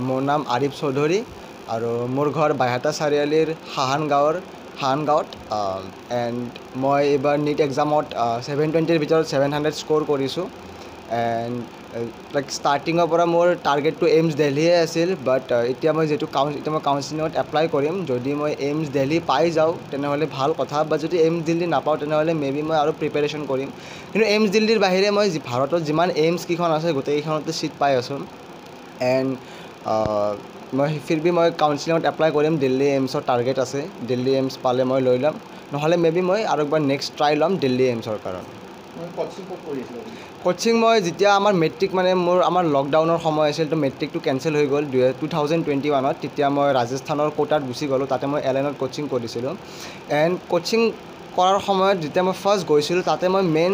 মোৰ নাম আৰিফ চৌধুৰী আৰু মোৰ ঘৰ বাইহাটা চাৰিআলিৰ সাহান গাঁৱত এণ্ড মই এইবাৰ নীট এক্সামত 720ৰ ভিতৰত 700 স্ক'ৰ কৰিছোঁ এণ্ড লাইক ষ্টাৰ্টিঙৰ পৰা মোৰ টাৰ্গেটটো এইমছ দিল্লীয়ে আছিল বাট এতিয়া মই কাউন্সিলিঙত এপ্লাই কৰিম যদি মই এইমছ দিল্লী পাই যাওঁ তেনেহ'লে ভাল কথা বা যদি এইমছ দিল্লী নাপাওঁ তেনেহ'লে মেবি মই আৰু প্ৰিপেৰেশ্যন কৰিম কিন্তু এইমছ দিল্লীৰ বাহিৰে মই ভাৰতত যিমান এইমছ কেইখন আছে গোটেইকেইখনতে ছিট পাই আছোঁ এণ্ড মই কাউন্সিলিঙত এপ্লাই কৰিম দিল্লী এইমছৰ টাৰ্গেট আছে দিল্লী এইমছ পালে মই লৈ ল'ম নহ'লে মেবি মই আৰু একবাৰ নেক্সট ট্ৰাই ল'ম দিল্লী এইমছৰ কাৰণে কোচিং মই যেতিয়া আমাৰ মেট্ৰিক আমাৰ লকডাউনৰ সময় আছিল তো মেট্ৰিকটো কেঞ্চেল হৈ গ'ল 2021ত তেতিয়া মই ৰাজস্থানৰ কোটাত গুচি গ'লোঁ তাতে মই এলেনত কোচিং কৰিছিলোঁ এণ্ড কোচিং কৰাৰ সময়ত যেতিয়া মই ফাৰ্ষ্ট গৈছিলোঁ তাতে মই মেইন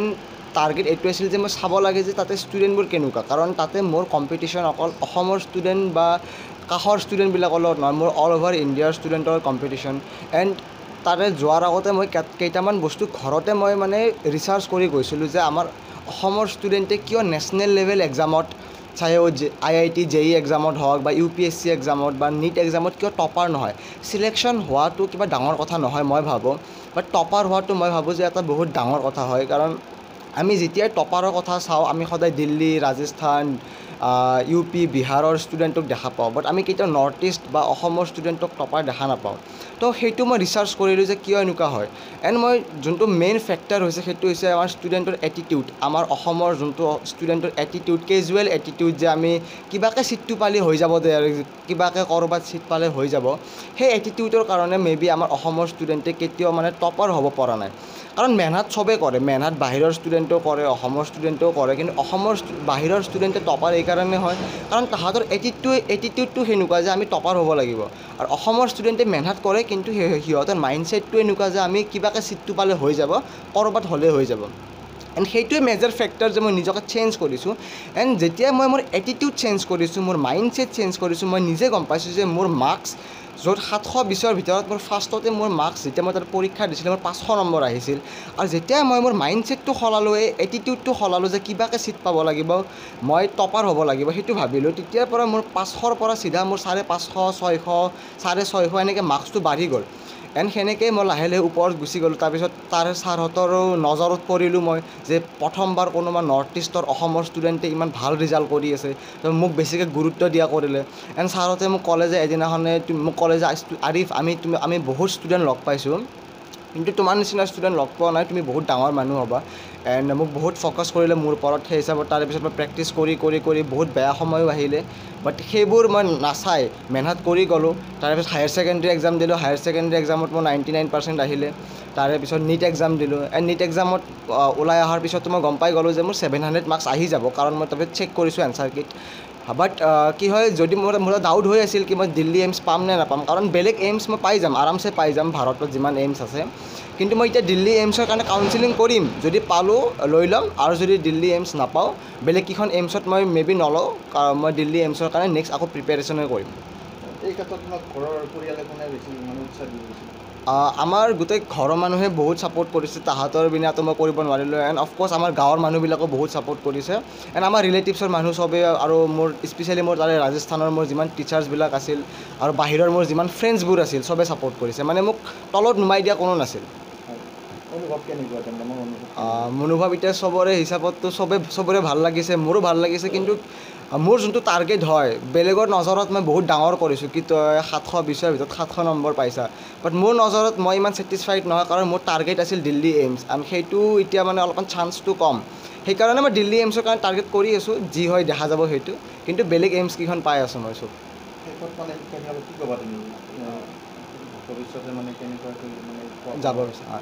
টাৰ্গেট এইটো আছিল যে মই চাব লাগে যে তাতে ষ্টুডেণ্টবোৰ কেনেকুৱা কাৰণ তাতে মোৰ কম্পিটিশ্যন অকল অসমৰ ষ্টুডেণ্ট বা কাষৰ ষ্টুডেণ্টবিলাকৰ লগত নহয় মোৰ অল অভাৰ ইণ্ডিয়াৰ ষ্টুডেণ্টৰ কম্পিটিশ্যন এণ্ড তাতে যোৱাৰ আগতে মই কেইটামান বস্তু ঘৰতে মই ৰিচাৰ্চ কৰি গৈছিলোঁ যে আমাৰ অসমৰ ষ্টুডেণ্টে কিয় নেশ্যনেল লেভেল এক্সামত চাहे IIT JEE এক্সামত হওক বা UPSC এক্সামত বা নীট এক্সামত কিয় টপাৰ নহয় চিলেকশ্যন হোৱাটো কিবা ডাঙৰ কথা নহয় মই ভাবোঁ বাট টপাৰ হোৱাটো মই ভাবোঁ যে এটা বহুত ডাঙৰ কথা হয় কাৰণ আমি যেতিয়াই টপাৰৰ কথা চাওঁ আমি সদায় দিল্লী ৰাজস্থান UP বিহাৰৰ ষ্টুডেণ্টক দেখা পাওঁ বাট আমি কেতিয়াও নৰ্থ ইষ্ট বা অসমৰ ষ্টুডেণ্টক টপাৰ দেখা নাপাওঁ তো সেইটো মই ৰিচাৰ্চ কৰিলোঁ যে কিয় এনেকুৱা হয় এণ্ড মই যোনটো মেইন ফেক্টৰ হৈছে সেইটো হৈছে আমাৰ ষ্টুডেণ্টৰ এটিটিউড আমাৰ অসমৰ যোনটো ষ্টুডেণ্টৰ এটিটিউড কেজুৱেল এটিটিউড যে আমি কিবাকৈ ছিটটো পালে হৈ যাব দে আৰু কিবাকৈ ক'ৰবাত ছিট পালে হৈ যাব সেই এটিটিউডৰ কাৰণে মেবি আমাৰ অসমৰ ষ্টুডেণ্টে কেতিয়াও টপাৰ হ'ব পৰা নাই কাৰণ মেহনত চবেই কৰে মেহনত বাহিৰৰ ষ্টুডেণ্টেও কৰে অসমৰ ষ্টুডেণ্টেও কৰে কিন্তু অসমৰ বাহিৰৰ ষ্টুডেণ্টে টপাৰ এইকাৰণে হয় কাৰণ তাহাঁতৰ এটিটিউডটো সেনেকুৱা যে আমি টপাৰ হ'ব লাগিব আৰু অসমৰ ষ্টুডেণ্টে মেহনত কৰে কিন্তু সিহঁতৰ মাইণ্ডছেটটো এনেকুৱা যে আমি কিবাকৈ ছিটটো পালে হৈ যাব ক'ৰবাত হ'লে হৈ যাব এণ্ড সেইটোৱে মেজৰ ফেক্টৰ যে মই নিজকে চেঞ্জ কৰিছোঁ এণ্ড যেতিয়া মই মোৰ এটিটিউড চেঞ্জ কৰিছোঁ মোৰ মাইণ্ডছেট চেঞ্জ কৰিছোঁ মই নিজে গম পাইছোঁ যে মোৰ মাৰ্কছ য'ত 720ৰ ভিতৰত মোৰ ফাৰ্ষ্টতে মোৰ মাৰ্কছ যেতিয়া মই তাত পৰীক্ষা দিছিলোঁ মোৰ 500 নম্বৰ আহিছিল আৰু যেতিয়া মই মোৰ মাইণ্ডছেটটো সলালোঁ এই এটিটিউডটো সলালোঁ যে কিবাকৈ ছিট পাব লাগিব মই টপাৰ হ'ব লাগিব সেইটো ভাবিলোঁ তেতিয়াৰ পৰা মোৰ 500ৰ পৰা চিধা মোৰ 550 600 650 এনেকৈ মাৰ্কছটো বাঢ়ি গ'ল এণ্ড সেনেকৈয়ে মই লাহে লাহে ওপৰত গুচি গ'লোঁ তাৰপিছত তাৰে ছাৰহঁতৰো নজৰত পৰিলোঁ মই যে প্ৰথমবাৰ কোনোবা নৰ্থ ইষ্টৰ অসমৰ ষ্টুডেণ্টে ইমান ভাল ৰিজাল্ট কৰি আছে তো মোক বেছিকৈ গুৰুত্ব দিয়া কৰিলে এণ্ড ছাৰহঁতে মোক ক'লে যে এদিনাখনে মোক ক'লে যে আৰিফ আমি বহুত ষ্টুডেণ্ট লগ পাইছোঁ কিন্তু তোমাৰ নিচিনা ষ্টুডেণ্ট লগ পোৱা নাই তুমি বহুত ডাঙৰ মানুহ হ'বা এণ্ড মোক বহুত ফ'কাছ কৰিলে মোৰ ওপৰত সেই হিচাপত তাৰেপিছত মই প্ৰেক্টিছ কৰি বহুত বেয়া সময়ো আহিলে বাট সেইবোৰ মই নাচাই মেহনত কৰি গ'লোঁ তাৰেপিছত হায়াৰ ছেকেণ্ডেৰী এক্সাম দিলোঁ হায়াৰ ছেকেণ্ডেৰী এক্সামত মোৰ 99% আহিলে তাৰেপিছত নীট এক্সাম দিলোঁ এণ্ড নীট এক্সামত ওলাই অহাৰ পিছতো মই গম পাই গ'লোঁ যে মোৰ 700 মাৰ্কছ আহি যাব কাৰণ মই তাৰপিছত চেক কৰিছোঁ এনচাৰ কিট বাট কি হয় যদি মোৰ ডাউট হৈ আছিল কি মই দিল্লী এইমছ পাম নে নাপাম কাৰণ বেলেগ এইমছ মই পাই যাম আৰামছে পাই যাম ভাৰতত যিমান এইমছ আছে কিন্তু মই এতিয়া দিল্লী এইমছৰ কাৰণে কাউন্সিলিং কৰিম যদি পালোঁ লৈ ল'ম আৰু যদি দিল্লী এইমছ নাপাওঁ বেলেগ কেইখন এইমছত মই মেবি নলওঁ কাৰণ মই দিল্লী এইমছৰ কাৰণে নেক্সট আকৌ প্ৰিপেৰেশ্যনে কৰিম এই ক্ষেত্ৰত তোমাক ঘৰৰ পৰিয়ালে কোনে বেছি উৎসাহ দিছিল আমাৰ গোটেই ঘৰৰ মানুহে বহুত ছাপোৰ্ট কৰিছে তাহাঁতৰ বিনাতো মই কৰিব নোৱাৰিলোঁ এণ্ড অফক'ৰ্ছ আমাৰ গাঁৱৰ মানুহবিলাকেও বহুত ছাপোৰ্ট কৰিছে এণ্ড আমাৰ ৰিলেটিভছৰ মানুহ চবেই আৰু মোৰ স্পেচিয়েলি মোৰ তাৰে ৰাজস্থানৰ মোৰ যিমান টিচাৰ্ছবিলাক আছিল আৰু বাহিৰৰ মোৰ যিমান ফ্ৰেণ্ডছবোৰ আছিল চবেই ছাপোৰ্ট কৰিছে মোক তলত নুমাই দিয়া কোনো নাছিল অনুভৱ কেনেকুৱা মনোভাৱ এতিয়া চবৰে হিচাপততো চবৰে ভাল লাগিছে মোৰো ভাল লাগিছে কিন্তু মোৰ যোনটো টাৰ্গেট হয় বেলেগৰ নজৰত মই বহুত ডাঙৰ কৰিছোঁ কি তই 720ৰ ভিতৰত 700 নম্বৰ পাইছা বাট মোৰ নজৰত মই ইমান ছেটিছফাইড নহয় কাৰণ মোৰ টাৰ্গেট আছিল দিল্লী এইমছ আৰু সেইটো এতিয়া অলপমান চান্সটো কম সেইকাৰণে মই দিল্লী এইমছৰ কাৰণে টাৰ্গেট কৰি আছোঁ যি হয় দেখা যাব সেইটো কিন্তু বেলেগ এইমছ কেইখন পাই আছোঁ মই চব কি ক'বা তুমি ভৱিষ্যতে কেনেকুৱাকৈ যাব বিচাৰোঁ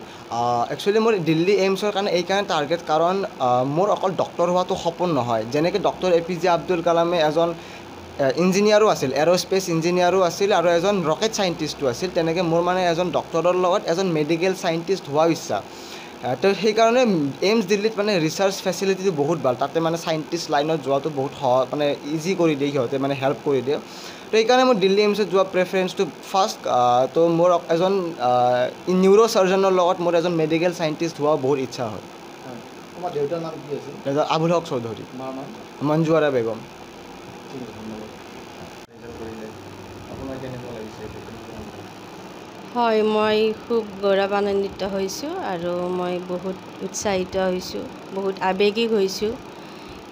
একচুৱেলি মোৰ দিল্লী এইমছৰ কাৰণে এইকাৰণে টাৰ্গেট কাৰণ মোৰ অকল ডক্টৰ হোৱাটো সপোন নহয় যেনেকৈ ডক্টৰ APJ আব্দুল কালামে এজন ইঞ্জিনিয়াৰো আছিল এৰ'স্পেচ ইঞ্জিনিয়াৰো আছিল আৰু এজন ৰকেট চাইণ্টিষ্টো আছিল তেনেকৈ মোৰ এজন ডক্টৰৰ লগত এজন মেডিকেল চাইণ্টিষ্ট হোৱাৰ ইচ্ছা তো সেইকাৰণে এইমছ দিল্লীত ৰিচাৰ্চ ফেচিলিটিটো বহুত ভাল তাতে চাইণ্টিষ্ট লাইনত যোৱাটো বহুত ইজি কৰি দিয়ে সিহঁতে হেল্প কৰি দিয়ে তো সেইকাৰণে মোৰ দিল্লী এইমছত যোৱা প্ৰেফাৰেঞ্চটো ফাৰ্ষ্ট তো মোৰ এজন নিউৰ' ছাৰ্জনৰ লগত মোৰ এজন মেডিকেল চাইণ্টিষ্ট হোৱা বহুত ইচ্ছা হয় তোমাৰ দেউতাৰ নাম কি আছিল আবুল হক চৌধুৰী মাৰ নাম মঞ্জু আৰা বেগম ঠিক আছে ধন্যবাদ হয়, মই খুব গৌৰৱান্বিত হৈছোঁ আৰু মই বহুত উৎসাহিত হৈছোঁ, বহুত আৱেগিক হৈছোঁ।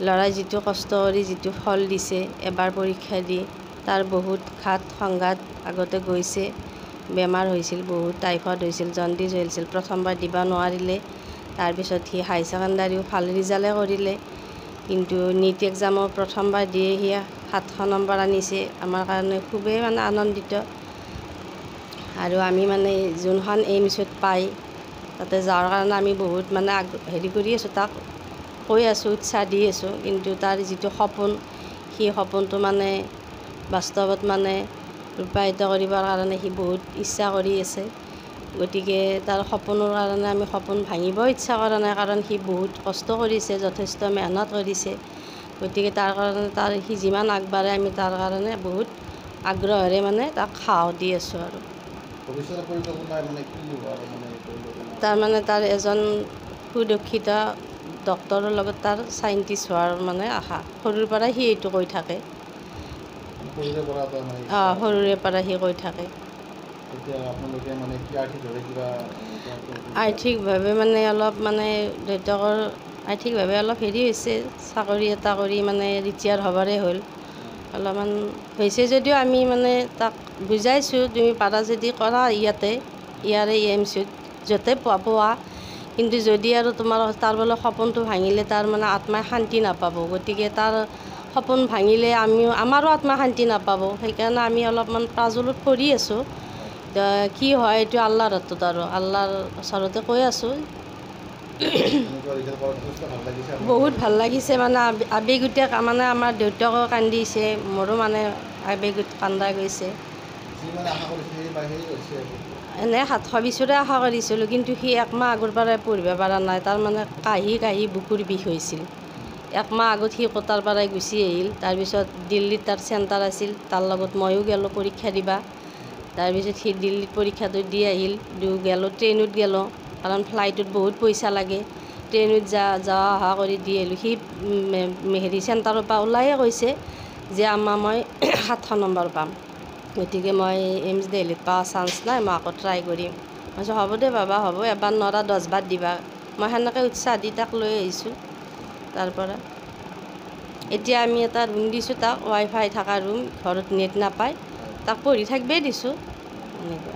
ল'ৰাই যিটো কষ্ট কৰি যিটো ফল দিছে, এবাৰ পৰীক্ষা দি তাৰ বহুত ঘাত সংঘাত আগতে গৈছে। বেমাৰ হৈছিল, বহুত টাইফইড হৈছিল, জণ্ডিছ হৈছিল, প্ৰথমবাৰ দিব নোৱাৰিলে। তাৰপিছত সি হাই ছেকেণ্ডাৰীও ভাল ৰিজাল্টে কৰিলে, কিন্তু নীট এক্সামৰ প্ৰথমবাৰ দিয়ে সি 700 নম্বৰ আনিছে। আমাৰ কাৰণে খুবেই মানে আনন্দিত। আৰু আমি মানে যোনখন এইমছত পাই তাতে যোৱাৰ কাৰণে আমি বহুত মানে হেৰি কৰি আছোঁ, তাক কৈ আছোঁ, উৎসাহ দি আছোঁ। কিন্তু তাৰ যিটো সপোন, সেই সপোনটো মানে বাস্তৱত মানে ৰূপায়িত কৰিবৰ কাৰণে সি বহুত ইচ্ছা কৰি আছে। গতিকে তাৰ সপোনৰ কাৰণে আমি সপোন ভাঙিব ইচ্ছা কৰা নাই, কাৰণ সি বহুত কষ্ট কৰিছে, যথেষ্ট মেহনত কৰিছে। গতিকে তাৰ কাৰণে সি যিমান আগবাঢ়ে আমি তাৰ কাৰণে বহুত আগ্ৰহেৰে মানে তাক সাহস দি আছোঁ। আৰু ভৱিষ্যতৰ পৰিকল্পনা মানে কি হোৱাৰ মানে তাৰমানে তাৰ এজন সুদক্ষিত ডক্তৰৰ লগত তাৰ চাইণ্টিষ্ট হোৱাৰ মানে আশা। সৰুৰ পৰাই সি এইটো কৈ থাকে। সৰুৰে পৰা এটা মানে সৰুৰে পৰা সি কৈ থাকে। এতিয়া আপোনালোকে মানে কি আৰ্থিকভাৱে কিবা আৰ্থিকভাৱে মানে অলপ মানে দেউতাকৰ আৰ্থিকভাৱে অলপ হেৰি হৈছে, চাকৰি এটা কৰি মানে ৰিটায়াৰ হ'বৰে হ'ল। অলপমান হৈছে যদিও আমি মানে তাক বুজাইছোঁ, তুমি পাৰা যদি কৰা ইয়াৰে এইমছত য'তে পোৱা। কিন্তু যদি আৰু তাৰ বোলে সপোনটো ভাঙিলে তাৰ মানে আত্মাই শান্তি নাপাব। গতিকে তাৰ সপোন ভাঙিলে আমাৰো আত্মাই শান্তি নাপাব। সেইকাৰণে আমি অলপমান প্ৰাজুলত কৰি আছোঁ। কি হয় এইটো আল্লাহৰ হাতত, আৰু আল্লাহৰ ওচৰতে কৈ আছোঁ। বহুত ভাল লাগিছে, মানে আৱেগতে মানে আমাৰ দেউতাকো কান্দিছে, মোৰো মানে আৱেগত কান্দা গৈছে। এনে 720ৰে আশা কৰিছিলোঁ, কিন্তু সি একমাহ আগৰ পৰাই পঢ়িব পৰা নাই। তাৰমানে কাঢ়ি বুকুৰ বিষ হৈছিল। একমাহ আগত সি কোটাৰ পৰাই গুচি আহিল। তাৰপিছত দিল্লীত তাৰ চেণ্টাৰ আছিল, তাৰ লগত ময়ো গ'লোঁ পৰীক্ষা দিবা। তাৰপিছত সি দিল্লীত পৰীক্ষাটো দি আহিল। গ'লোঁ ট্ৰেইনত গ'লোঁ, কাৰণ ফ্লাইটত বহুত পইচা লাগে। ট্ৰেইনত যোৱা অহা কৰি দি আহিলোঁ। সি হেৰি চেণ্টাৰৰ পৰা ওলায়ে কৈছে যে মই 700 নম্বৰ পাম। গতিকে মই এইমছ দিল্লীত পোৱা চান্স নাই, মই আকৌ ট্ৰাই কৰিম। মই কৈছোঁ হ'ব দে বাবা, হ'ব, এবাৰ নোৱাৰা 10 বাৰ দিবা। মই সেনেকৈ উৎসাহ দি তাক লৈ আহিছোঁ তাৰ পৰা। এতিয়া আমি এটা ৰুম দিছোঁ তাক, ৱাইফাই থকা ৰুম, ঘৰত নেট নাপায়, তাক পঢ়ি থাকিবই দিছোঁ এনেকুৱা।